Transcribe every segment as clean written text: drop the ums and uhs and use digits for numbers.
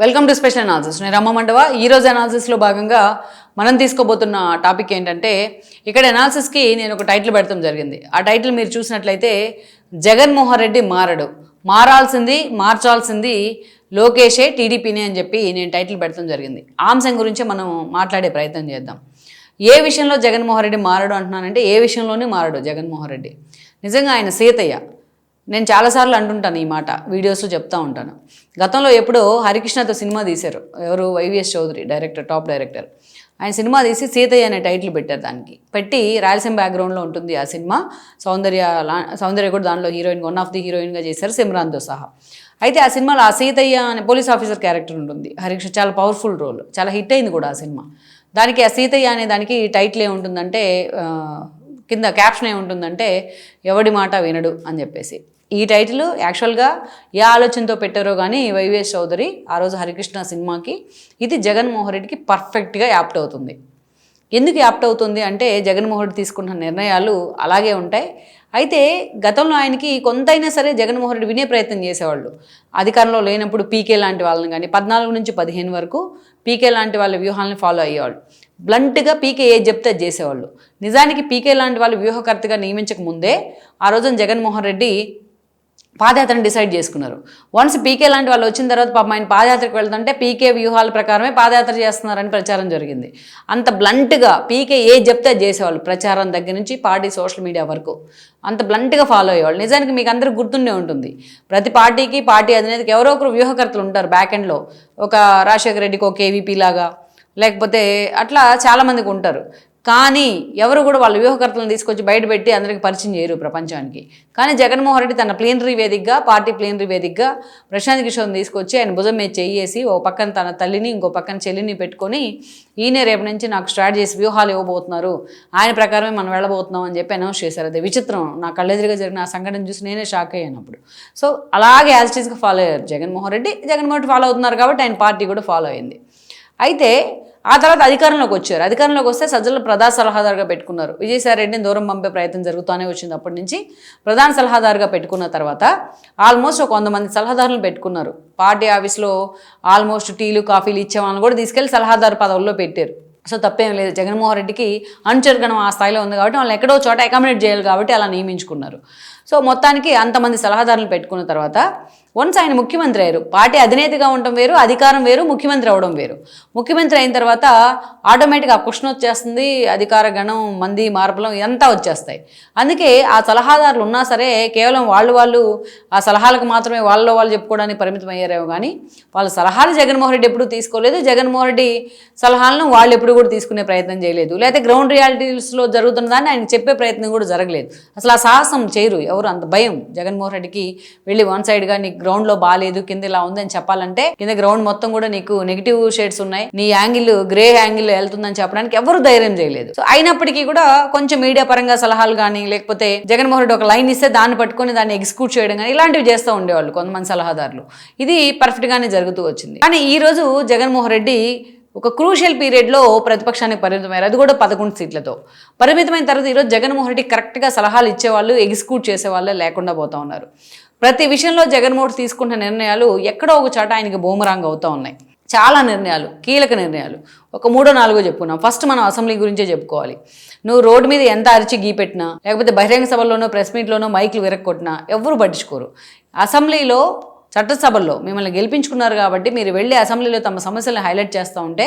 Welcome to special analysis. నేను రమ్మ మండవ. ఈరోజు అనాలిసిస్లో భాగంగా మనం తీసుకోబోతున్న టాపిక్ ఏంటంటే, ఇక్కడ అనాలిసిస్కి నేను ఒక టైటిల్ పెడతాం జరిగింది. ఆ టైటిల్ మీరు చూసినట్లయితే జగన్మోహన్ రెడ్డి మారడు, మార్చాల్సింది లోకేషే టీడీపీనే అని చెప్పి నేను టైటిల్ పెడతాం జరిగింది. అంశం గురించి మనం మాట్లాడే ప్రయత్నం చేద్దాం. ఏ విషయంలో జగన్మోహన్ రెడ్డి మారడు అంటున్నానంటే, ఏ విషయంలోనే మారడు జగన్మోహన్ రెడ్డి. నిజంగా ఆయన సీతయ్య. నేను చాలాసార్లు అంటుంటాను ఈ మాట, వీడియోస్లో చెప్తూ ఉంటాను. గతంలో ఎప్పుడో హరికృష్ణతో సినిమా తీశారు, ఎవరు YVS Chowdary director, top director. ఆయన సినిమా తీసి సీతయ్య అనే టైటిల్ పెట్టారు. దానికి పెట్టి రాయలసీమ బ్యాక్గ్రౌండ్లో ఉంటుంది ఆ సినిమా. సౌందర్య కూడా దానిలో హీరోయిన్, వన్ ఆఫ్ ది హీరోయిన్గా చేశారు, సిమ్రాన్తో సహా. అయితే ఆ సినిమాలో ఆ సీతయ్య అనే పోలీస్ ఆఫీసర్ క్యారెక్టర్ ఉంటుంది. హరికృష్ణ చాలా పవర్ఫుల్ రోల్, చాలా హిట్ అయింది కూడా ఆ సినిమా. దానికి ఆ సీతయ్య అనే దానికి టైటిల్ ఏముంటుందంటే, కింద క్యాప్షన్ ఏముంటుందంటే ఎవడి మాట వినడు అని చెప్పేసి. ఈ టైటిల్ యాక్చువల్గా ఏ ఆలోచనతో పెట్టారో కానీ వైవిఎస్ చౌదరి ఆ రోజు హరికృష్ణ సినిమాకి, ఇది జగన్మోహన్ రెడ్డికి పర్ఫెక్ట్గా యాప్ట్ అవుతుంది. ఎందుకు యాప్ట్ అవుతుంది అంటే, జగన్మోహన్ రెడ్డి తీసుకున్న నిర్ణయాలు అలాగే ఉంటాయి. అయితే గతంలో ఆయనకి కొంతైనా సరే జగన్మోహన్ రెడ్డి వినే ప్రయత్నం చేసేవాళ్ళు. అధికారంలో లేనప్పుడు పీకే లాంటి వాళ్ళని కానీ 14 నుంచి 15 వరకు పీకే లాంటి వాళ్ళ వ్యూహాలను ఫాలో అయ్యేవాళ్ళు. బ్లంట్గా పీకే ఏది చెప్తే అది చేసేవాళ్ళు. నిజానికి పీకే లాంటి వాళ్ళు వ్యూహకర్తగా నియమించక ముందే ఆ రోజున జగన్మోహన్ రెడ్డి పాదయాత్రను డిసైడ్ చేసుకున్నారు. వన్స్ పీకే లాంటి వాళ్ళు వచ్చిన తర్వాత పాపం ఆయన పాదయాత్రకు వెళ్తుంటే పీకే వ్యూహాల ప్రకారమే పాదయాత్ర చేస్తున్నారని ప్రచారం జరిగింది. అంత బ్లంట్గా పీకే ఏది చెప్తే అది చేసేవాళ్ళు. ప్రచారం దగ్గర నుంచి పార్టీ సోషల్ మీడియా వరకు అంత బ్లంట్గా ఫాలో అయ్యేవాళ్ళు. నిజానికి మీకు అందరికీ గుర్తుండే ఉంటుంది, ప్రతి పార్టీకి పార్టీ అధినేతకి ఎవరో ఒకరు వ్యూహకర్తలు ఉంటారు బ్యాక్ ఎండ్లో. ఒక రాజశేఖర రెడ్డికి ఒక కేవీపీ లాగా, లేకపోతే అట్లా చాలామందికి ఉంటారు. కానీ ఎవరు కూడా వాళ్ళ వ్యూహకర్తలను తీసుకొచ్చి బయటపెట్టి అందరికీ పరిచయం చేయరు ప్రపంచానికి. కానీ జగన్మోహన్ రెడ్డి తన ప్లీనరీ వేదికగా, పార్టీ ప్లీనరీ వేదికగా ప్రశాంత్ కిషోర్ని తీసుకొచ్చి ఆయన భుజం మీద చేయేసి ఓ పక్కన తన తల్లిని, ఇంకో పక్కన చెల్లిని పెట్టుకొని ఈయనే రేపు నుంచి నాకు స్టార్ట్ చేసి వ్యూహాలు ఇవ్వబోతున్నారు, ఆయన ప్రకారమే మనం వెళ్ళబోతున్నాం అని చెప్పి అనౌన్స్ చేశారు. అదే విచిత్రం. నా కళ్ళెదురుగా జరిగిన ఆ సంఘటన చూసి నేనే షాక్ అయ్యానప్పుడు. సో అలాగే యాజ్ ఇట్ ఈస్గా ఫాలో అయ్యారు జగన్మోహన్ రెడ్డి ఫాలో అవుతున్నారు కాబట్టి ఆయన పార్టీ కూడా ఫాలో అయింది. అయితే ఆ తర్వాత అధికారంలోకి వచ్చారు. అధికారంలోకి వస్తే సజ్జల ప్రధాన సలహాదారుగా పెట్టుకున్నారు. విజయసాయి రెడ్డిని దూరం పంపే ప్రయత్నం జరుగుతూనే వచ్చింది. అప్పటి నుంచి ప్రధాన సలహాదారుగా పెట్టుకున్న తర్వాత ఆల్మోస్ట్ ఒక 100 మంది సలహాదారులను పెట్టుకున్నారు. పార్టీ ఆఫీస్లో ఆల్మోస్ట్ టీలు కాఫీలు ఇచ్చే వాళ్ళని కూడా తీసుకెళ్లి సలహాదారు పదవుల్లో పెట్టారు. సో తప్పేం లేదు. జగన్మోహన్ రెడ్డికి అనుచరుగణం ఆ స్థాయిలో ఉంది కాబట్టి వాళ్ళని ఎక్కడో చోట అకామిడేట్ చేయాలి కాబట్టి అలా నియమించుకున్నారు. సో మొత్తానికి అంతమంది సలహాదారులను పెట్టుకున్న తర్వాత వన్స్ ఆయన ముఖ్యమంత్రి అయ్యారు. పార్టీ అధినేతగా ఉండటం వేరు, అధికారం వేరు, ముఖ్యమంత్రి అవ్వడం వేరు. ముఖ్యమంత్రి అయిన తర్వాత ఆటోమేటిక్గా ఆ క్వశ్చన్ వచ్చేస్తుంది, అధికార గణం, మంది మార్పులం ఇదంతా వచ్చేస్తాయి. అందుకే ఆ సలహాదారులు ఉన్నా సరే కేవలం వాళ్ళు ఆ సలహాలకు మాత్రమే వాళ్ళు చెప్పుకోవడానికి పరిమితం అయ్యారేమో కానీ వాళ్ళ సలహాలు జగన్మోహన్ రెడ్డి ఎప్పుడూ తీసుకోలేదు. జగన్మోహన్ రెడ్డి సలహాలను వాళ్ళు ఎప్పుడు కూడా తీసుకునే ప్రయత్నం చేయలేదు. లేకపోతే గ్రౌండ్ రియాలిటీస్లో జరుగుతున్న దాన్ని ఆయన చెప్పే ప్రయత్నం కూడా జరగలేదు. అసలు ఆ సాహసం చేయరు ఎవరు. అంత భయం జగన్మోహన్ రెడ్డికి. వెళ్ళి వన్ సైడ్గా నీకు గ్రౌండ్లో బాగాలేదు, కింద ఇలా ఉంది అని చెప్పాలంటే, కింద గ్రౌండ్ మొత్తం కూడా నీకు నెగిటివ్ షేడ్స్ ఉన్నాయి, నీ యాంగిల్ గ్రే యాంగిల్ వెళ్తుందని చెప్పడానికి ఎవరు ధైర్యం చేయలేదు. సో అయినప్పటికీ కూడా కొంచెం మీడియా పరంగా సలహాలు కానీ, లేకపోతే జగన్మోహన్ రెడ్డి ఒక లైన్ ఇస్తే దాన్ని పట్టుకొని దాన్ని ఎగ్జిక్యూట్ చేయడం కానీ ఇలాంటివి చేస్తూ ఉండేవాళ్ళు కొంతమంది సలహాదారులు. ఇది పర్ఫెక్ట్గానే జరుగుతూ వచ్చింది. కానీ ఈ రోజు జగన్మోహన్ రెడ్డి ఒక క్రూషియల్ పీరియడ్లో ప్రతిపక్షానికి పరిమితమయ్యారు. అది కూడా 11 సీట్లతో పరిమితమైన తర్వాత ఈరోజు జగన్మోహన్ రెడ్డి కరెక్ట్గా సలహాలు ఇచ్చేవాళ్ళు, ఎగ్జిక్యూట్ చేసేవాళ్ళే లేకుండా పోతూ ఉన్నారు. ప్రతి విషయంలో జగన్మోహన్ తీసుకున్న నిర్ణయాలు ఎక్కడో ఒక చోట ఆయనకి బూమరాంగ్ అవుతూ ఉన్నాయి. చాలా నిర్ణయాలు, కీలక నిర్ణయాలు. ఒక 3-4 చెప్పుకున్నాం. ఫస్ట్ మనం అసెంబ్లీ గురించే చెప్పుకోవాలి. నువ్వు రోడ్డు మీద ఎంత అరిచి గీపెట్టినా, లేకపోతే బహిరంగ సభల్లోనో ప్రెస్ మీట్లోనో మైకులు విరక్కొట్టినా ఎవరు పట్టించుకోరు. అసెంబ్లీలో చట్టసభల్లో మిమ్మల్ని గెలిపించుకున్నారు కాబట్టి మీరు వెళ్ళి అసెంబ్లీలో తమ సమస్యలను హైలైట్ చేస్తూ ఉంటే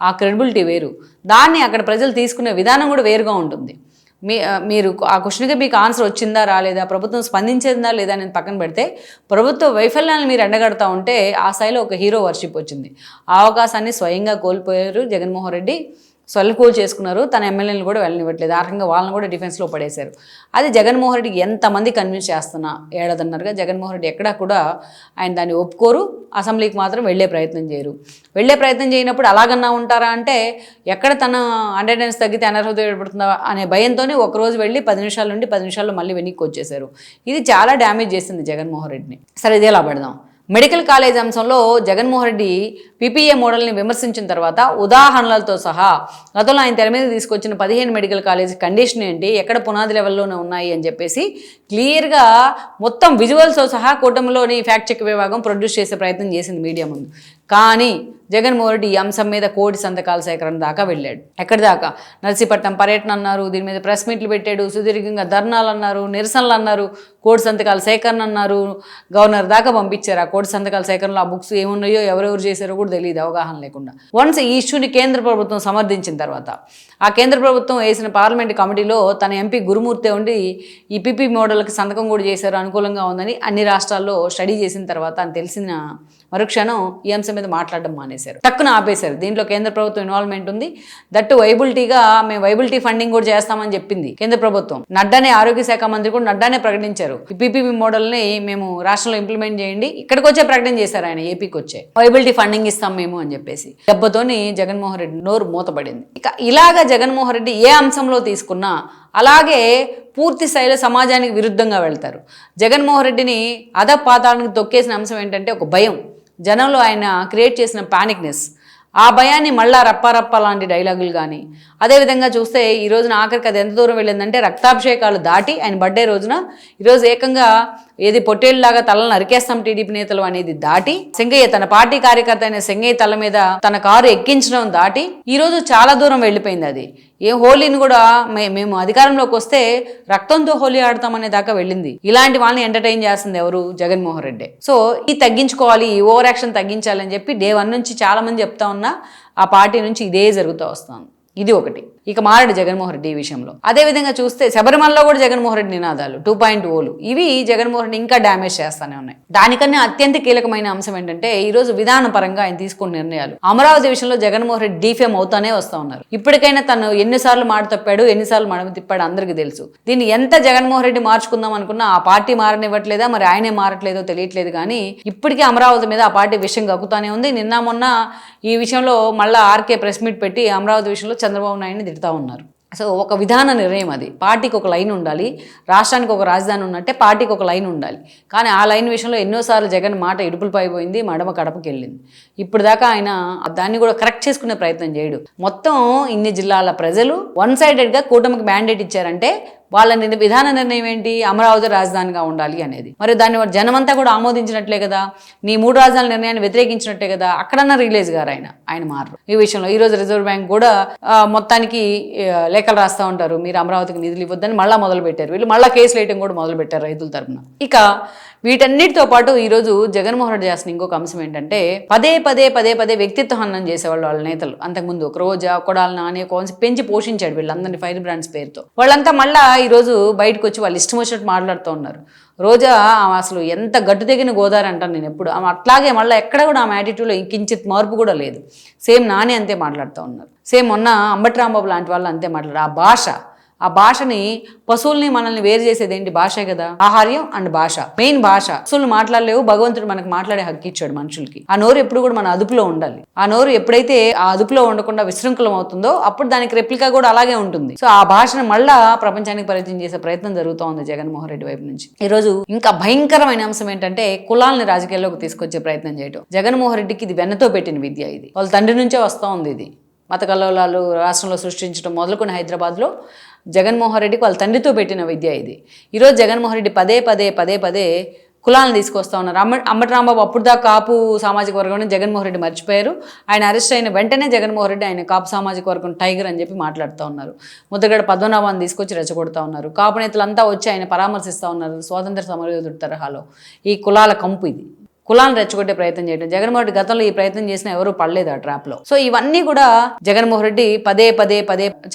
ఆ క్రెడిబిలిటీ వేరు. దాన్ని అక్కడ ప్రజలు తీసుకునే విధానం కూడా వేరుగా ఉంటుంది. మీరు ఆ క్వశ్చన్కి మీకు ఆన్సర్ వచ్చిందా రాలేదా, ప్రభుత్వం స్పందించిందా లేదా అని పక్కన పెడితే ప్రభుత్వ వైఫల్యాన్ని మీరు ఎండగడతా ఉంటే ఆ స్థాయిలో ఒక హీరో వర్షిప్ వచ్చింది. ఆ అవకాశాన్ని స్వయంగా కోల్పోయారు జగన్మోహన్ రెడ్డి. సొల్లుకోలు చేసుకున్నారు. తన ఎమ్మెల్యేలు కూడా వెళ్ళనివ్వట్లేదు. ఆ రకంగా వాళ్ళని కూడా డిఫెన్స్లో పడేశారు. అది జగన్మోహన్ రెడ్డికి ఎంతమంది కన్విన్స్ చేస్తున్నా ఏడాదన్నరగా జగన్మోహన్ రెడ్డి ఎక్కడా కూడా ఆయన దాన్ని ఒప్పుకోరు. అసెంబ్లీకి మాత్రం వెళ్ళే ప్రయత్నం చేయరు. వెళ్ళే ప్రయత్నం చేయనప్పుడు అలాగన్నా ఉంటారా అంటే, ఎక్కడ తన అటెండెన్స్ తగ్గితే అనర్హత ఏర్పడుతుందా అనే భయంతోనే ఒకరోజు వెళ్ళి 10 నిమిషాల నుండి 10 నిమిషాల్లో మళ్ళీ వెనక్కి వచ్చేశారు. ఇది చాలా డ్యామేజ్ చేసింది జగన్మోహన్ రెడ్డిని. సరే, ఇది ఎలా పెడదాం. మెడికల్ కాలేజ్ అంశంలో జగన్మోహన్ రెడ్డి పీపీఏ మోడల్ని విమర్శించిన తర్వాత ఉదాహరణలతో సహా గతంలో ఆయన తెర మీద తీసుకొచ్చిన 15 మెడికల్ కాలేజ్ కండిషన్ ఏంటి, ఎక్కడ పునాది లెవెల్లోనే ఉన్నాయి అని చెప్పేసి క్లియర్గా మొత్తం విజువల్స్తో సహా కూటమిలోని ఫ్యాక్ట్ చెక్ విభాగం ప్రొడ్యూస్ చేసే ప్రయత్నం చేసింది మీడియా ముందు. కానీ జగన్మోహన్ రెడ్డి ఈ అంశం మీద కోటి సంతకాల సేకరణ దాకా వెళ్ళాడు. ఎక్కడి దాకా? నర్సీపట్నం పర్యటన అన్నారు, దీని మీద ప్రెస్ మీట్లు పెట్టాడు, సుదీర్ఘంగా ధర్నాలు అన్నారు, నిరసనలు అన్నారు, కోటి సంతకాల సేకరణ అన్నారు, గవర్నర్ దాకా పంపించారు. ఆ కోటి సంతకాల సేకరణలో ఆ బుక్స్ ఏమున్నాయో ఎవరెవరు చేశారో కూడా తెలియదు, అవగాహన లేకుండా. వన్స్ ఈ ఇష్యూని కేంద్ర ప్రభుత్వం సమర్థించిన తర్వాత ఆ కేంద్ర ప్రభుత్వం వేసిన పార్లమెంట్ కమిటీలో తన ఎంపీ గురుమూర్తి ఉండి ఈ పిపి మోడల్కి సంతకం కూడా చేశారు, అనుకూలంగా ఉందని అన్ని రాష్ట్రాల్లో స్టడీ చేసిన తర్వాత అని తెలిసిన మరుక్షణం ఈ అంశం మీద మాట్లాడడం మానేశారు, టక్కున ఆపేశారు. దీంట్లో కేంద్ర ప్రభుత్వం ఇన్వాల్వ్మెంట్ ఉంది, దట్టు వైబిలిటీగా మేము వైబిలిటీ ఫండింగ్ కూడా చేస్తామని చెప్పింది కేంద్ర ప్రభుత్వం. నడ్డానే ఆరోగ్య శాఖ మంత్రి కూడా నడ్డానే ప్రకటించారు, ఈ పీపీపీ మోడల్ని మేము రాష్ట్రంలో ఇంప్లిమెంట్ చేయండి, ఇక్కడికి వచ్చే ప్రకటన చేశారు ఆయన, ఏపీకి వచ్చే వైబిలిటీ ఫండింగ్ ఇస్తాం మేము అని చెప్పేసి. దెబ్బతోని జగన్మోహన్ రెడ్డి నోరు మూతపడింది. ఇక ఇలాగా జగన్మోహన్ రెడ్డి ఏ అంశంలో తీసుకున్నా అలాగే పూర్తి స్థాయిలో సమాజానికి విరుద్ధంగా వెళ్తారు. జగన్మోహన్ రెడ్డిని అధపాతాళానికి తొక్కేసిన అంశం ఏంటంటే ఒక భయం, జనంలో ఆయన క్రియేట్ చేసిన పానిక్నెస్. ఆ భయాన్ని మళ్ళా రప్పారప్ప లాంటి డైలాగులు కానీ, అదేవిధంగా చూస్తే ఈ రోజున ఆఖరికి అది ఎంత దూరం వెళ్ళిందంటే రక్తాభిషేకాలు దాటి ఆయన బర్త్డే రోజున ఈరోజు ఏకంగా ఏది పొట్టేళ్ళలాగా తలను నరికేస్తాం టీడీపీ నేతలు అనేది దాటి, సింగయ్య తన పార్టీ కార్యకర్త అయిన సింగయ్య తల మీద తన కారు ఎక్కించడం దాటి ఈరోజు చాలా దూరం వెళ్ళిపోయింది. అది ఏ హోలీని కూడా మేము అధికారంలోకి వస్తే రక్తంతో హోలీ ఆడతామనే దాకా వెళ్ళింది. ఇలాంటి వాళ్ళని ఎంటర్టైన్ చేస్తుంది ఎవరు? జగన్మోహన్ రెడ్డి. సో ఇది తగ్గించుకోవాలి, ఈ ఓవర్ యాక్షన్ తగ్గించాలని చెప్పి డే 1 నుంచి చాలా మంది చెప్తా ఉన్నా ఆ పార్టీ నుంచి ఇదే జరుగుతూ వస్తుంది. ఇది ఒకటి. ఇక మారాడు జగన్మోహన్ రెడ్డి ఈ విషయంలో. అదేవిధంగా చూస్తే శబరిమలలో కూడా జగన్మోహన్ రెడ్డి నినాదాలు 2.0 ఇవి జగన్మోహన్ రెడ్డి ఇంకా డ్యామేజ్ చేస్తానే ఉన్నాయి. దానికన్నా అత్యంత కీలకమైన అంశం ఏంటంటే ఈరోజు విధాన పరంగా ఆయన తీసుకున్న నిర్ణయాలు. అమరావతి విషయంలో జగన్మోహన్ రెడ్డి డీఫేమ్ అవుతానే వస్తూ ఉన్నారు. ఇప్పటికైనా తను ఎన్నిసార్లు మాట తప్పాడు, ఎన్నిసార్లు మడమ తిప్పాడు అందరికీ తెలుసు. దీన్ని ఎంత జగన్మోహన్ రెడ్డి మార్చుకుందాం అనుకున్నా ఆ పార్టీ మారనివ్వట్లేదా, మరి ఆయనే మారట్లేదో తెలియట్లేదు. కానీ ఇప్పటికీ అమరావతి మీద ఆ పార్టీ విషయం గక్కుతానే ఉంది. నిన్న మొన్న ఈ విషయంలో మళ్ళీ ఆర్కే ప్రెస్ మీట్ పెట్టి అమరావతి విషయంలో చంద్రబాబు నాయుడిని తిడతా ఉన్నారు. సో ఒక విధాన నిర్ణయం అది. పార్టీకి ఒక లైన్ ఉండాలి, రాష్ట్రానికి ఒక రాజధాని ఉన్నట్టే పార్టీకి ఒక లైన్ ఉండాలి. కానీ ఆ లైన్ విషయంలో ఎన్నోసార్లు జగన్ మాట ఇడుపులు పైపోయింది, మడమ కడపకి వెళ్ళింది. ఇప్పుడు దాకా ఆయన దాన్ని కూడా కరెక్ట్ చేసుకునే ప్రయత్నం చేయడు. మొత్తం ఇన్ని జిల్లాల ప్రజలు వన్ సైడెడ్గా కూటమికి మ్యాండేట్ ఇచ్చారంటే వాళ్ళ విధాన నిర్ణయం ఏంటి? అమరావతి రాజధానిగా ఉండాలి అనేది. మరి దాన్ని జనమంతా కూడా ఆమోదించినట్లే కదా, నీ 3 రాజధానుల నిర్ణయాన్ని వ్యతిరేకించినట్టే కదా. అక్కడన్నా రిలీజ్ గారు ఆయన మారు ఈ విషయంలో. ఈ రోజు రిజర్వ్ బ్యాంక్ కూడా మొత్తానికి లేఖలు రాస్తూ ఉంటారు, మీరు అమరావతికి నిధులు ఇవ్వద్దని మళ్ళీ మొదలు పెట్టారు. వీళ్ళు మళ్ళీ కేసులు వేయటం కూడా మొదలు పెట్టారు రైతుల తరఫున. ఇక వీటన్నిటితో పాటు ఈరోజు జగన్మోహన్ రెడ్డి చేసిన ఇంకొక అంశం ఏంటంటే పదే వ్యక్తిత్వ హననం చేసేవాళ్ళు వాళ్ళ నేతలు. అంతకుముందు ఒక రోజా, కొడాలి నాని పెంచి పోషించాడు వీళ్ళందరినీ ఫైర్ బ్రాండ్స్ పేరుతో. వాళ్ళంతా మళ్ళీ ఈరోజు బయటకు వచ్చి వాళ్ళు ఇష్టం వచ్చినట్టు మాట్లాడుతూ ఉన్నారు. రోజా అసలు ఎంత గట్టు తెగిన గోదావరి అంటాను నేను ఎప్పుడు. అట్లాగే మళ్ళీ ఎక్కడ కూడా ఆమె యాటిట్యూడ్లో ఇంకించిత్ మార్పు కూడా లేదు. సేమ్ నాని అంతే మాట్లాడుతూ ఉన్నారు. సేమ్ మొన్న అంబటి రాంబాబు లాంటి వాళ్ళు అంతే మాట్లాడారు. ఆ భాషని పశువుల్ని మనల్ని వేరు చేసేది ఏంటి? భాషే కదా. ఆహార్యం అండ్ భాష, మెయిన్ భాష. పశువులు మాట్లాడలేవు, భగవంతుడు మనకు మాట్లాడే హక్కు ఇచ్చాడు మనుషులకి. ఆ నోరు ఎప్పుడు కూడా మన అదుపులో ఉండాలి. ఆ నోరు ఎప్పుడైతే ఆ అదుపులో ఉండకుండా విశృంఖలం అవుతుందో అప్పుడు దానికి రెప్లికా కూడా అలాగే ఉంటుంది. సో ఆ భాషను మళ్ళా ప్రపంచానికి పరిచయం చేసే ప్రయత్నం జరుగుతూ ఉంది జగన్మోహన్ రెడ్డి వైపు నుంచి. ఈ రోజు ఇంకా భయంకరమైన అంశం ఏంటంటే కులాలని రాజకీయాల్లోకి తీసుకొచ్చే ప్రయత్నం చేయడం. జగన్మోహన్ రెడ్డికి ఇది వెన్నతో పెట్టిన విద్య. ఇది వాళ్ళ తండ్రి నుంచే వస్తూ ఉంది. ఇది మత కల్లోలాలు రాష్ట్రంలో సృష్టించడం మొదలుకొని హైదరాబాద్లో జగన్మోహన్ రెడ్డికి వాళ్ళ తండ్రితో పెట్టిన విద్య ఇది. ఈరోజు జగన్మోహన్ రెడ్డి పదే కులాలను తీసుకొస్తా ఉన్నారు. అంబటి రాంబాబు అప్పుడు దాకా కాపు సామాజిక వర్గం జగన్మోహన్ రెడ్డి మర్చిపోయారు. ఆయన అరెస్ట్ అయిన వెంటనే జగన్మోహన్ రెడ్డి ఆయన కాపు సామాజిక వర్గం టైగర్ అని చెప్పి మాట్లాడుతూ ఉన్నారు. ముద్రగడ పద్మనాభాన్ని తీసుకొచ్చి రెచ్చగొడుతూ ఉన్నారు. కాపు నేతలంతా వచ్చి ఆయన పరామర్శిస్తూ ఉన్నారు. స్వాతంత్ర సమరయోధుడి తరహాలో ఈ కులాల కంపు ఇది. కులాలను రెచ్చగొట్టే ప్రయత్నం చేయడం. జగన్మోహన్ రెడ్డి గతంలో ఈ ప్రయత్నం చేసినా ఎవరూ పడలేదు ఆ ట్రాప్ లో. సో ఇవన్నీ కూడా జగన్మోహన్ రెడ్డి పదే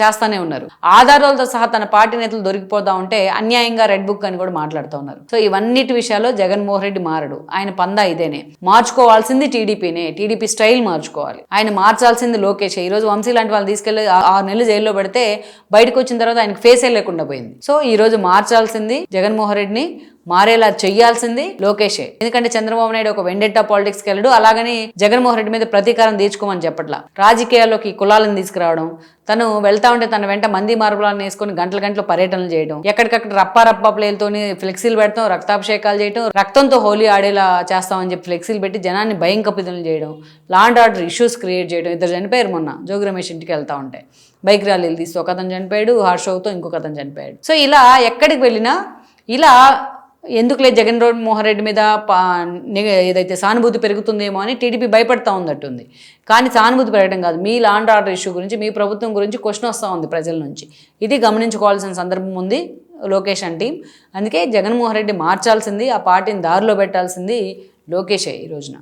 చేస్తానే ఉన్నారు. ఆధారాలతో సహా తన పార్టీ నేతలు దొరికిపోతా ఉంటే అన్యాయంగా రెడ్ బుక్ అని కూడా మాట్లాడుతూ ఉన్నారు. సో ఇవన్నిటి విషయాల్లో జగన్మోహన్ రెడ్డి మారడు. ఆయన పందా ఇదేనే. మార్చుకోవాల్సింది టీడీపీనే. టీడీపీ స్టైల్ మార్చుకోవాలి. ఆయన మార్చాల్సింది లోకేష్. ఈ రోజు వంశీ లాంటి వాళ్ళు తీసుకెళ్లి 6 నెలలు జైల్లో పెడితే బయటకు వచ్చిన తర్వాత ఆయనకు ఫేసే లేకుండా పోయింది. సో ఈ రోజు మార్చాల్సింది జగన్మోహన్ రెడ్డిని, మారేలా చెయ్యాల్సింది లోకేషే. ఎందుకంటే చంద్రబాబు నాయుడు ఒక వెండెట్టా పాలిటిక్స్కి వెళ్ళడు. అలాగని జగన్మోహన్ రెడ్డి మీద ప్రతీకారం తీర్చుకోమని చెప్పట్లా. రాజకీయాల్లోకి కులాలను తీసుకురావడం, తను వెళ్తా ఉంటే తన వెంట మంది మార్పులను వేసుకొని గంటల పర్యటనలు చేయడం, ఎక్కడికక్కడ రప్పా ప్లేలతోని ఫ్లెక్సీలు పెడతాం, రక్తాభిషేకాలు చేయడం, రక్తంతో హోలీ ఆడేలా చేస్తామని చెప్పి ఫ్లెక్సీలు పెట్టి జనాన్ని భయం కప్పిదలు చేయడం, లాండ్ ఆర్డర్ ఇష్యూస్ క్రియేట్ చేయడం. 2 చనిపోయారు మొన్న జోగి రమేష్ ఇంటికి వెళ్తా ఉంటే. బైక్ ర్యాలీలు తీస్తే ఒక అతను చనిపోయాడు, హార్ట్ షోతో ఇంకొక అతను చనిపోయాడు. సో ఇలా ఎక్కడికి వెళ్ళినా ఇలా ఎందుకులే జగన్మోహన్ రెడ్డి మీద ఏదైతే సానుభూతి పెరుగుతుందేమో అని టీడీపీ భయపడతా ఉందట్టుంది. కానీ సానుభూతి పెరగడం కాదు, మీ లా అండ్ ఆర్డర్ ఇష్యూ గురించి, మీ ప్రభుత్వం గురించి క్వశ్చన్ వస్తూ ఉంది ప్రజల నుంచి. ఇది గమనించుకోవాల్సిన సందర్భం ఉంది లోకేష్ అండ్ టీం. అందుకే జగన్మోహన్ రెడ్డి మార్చాల్సింది, ఆ పార్టీని దారిలో పెట్టాల్సింది లోకేషే ఈ రోజున.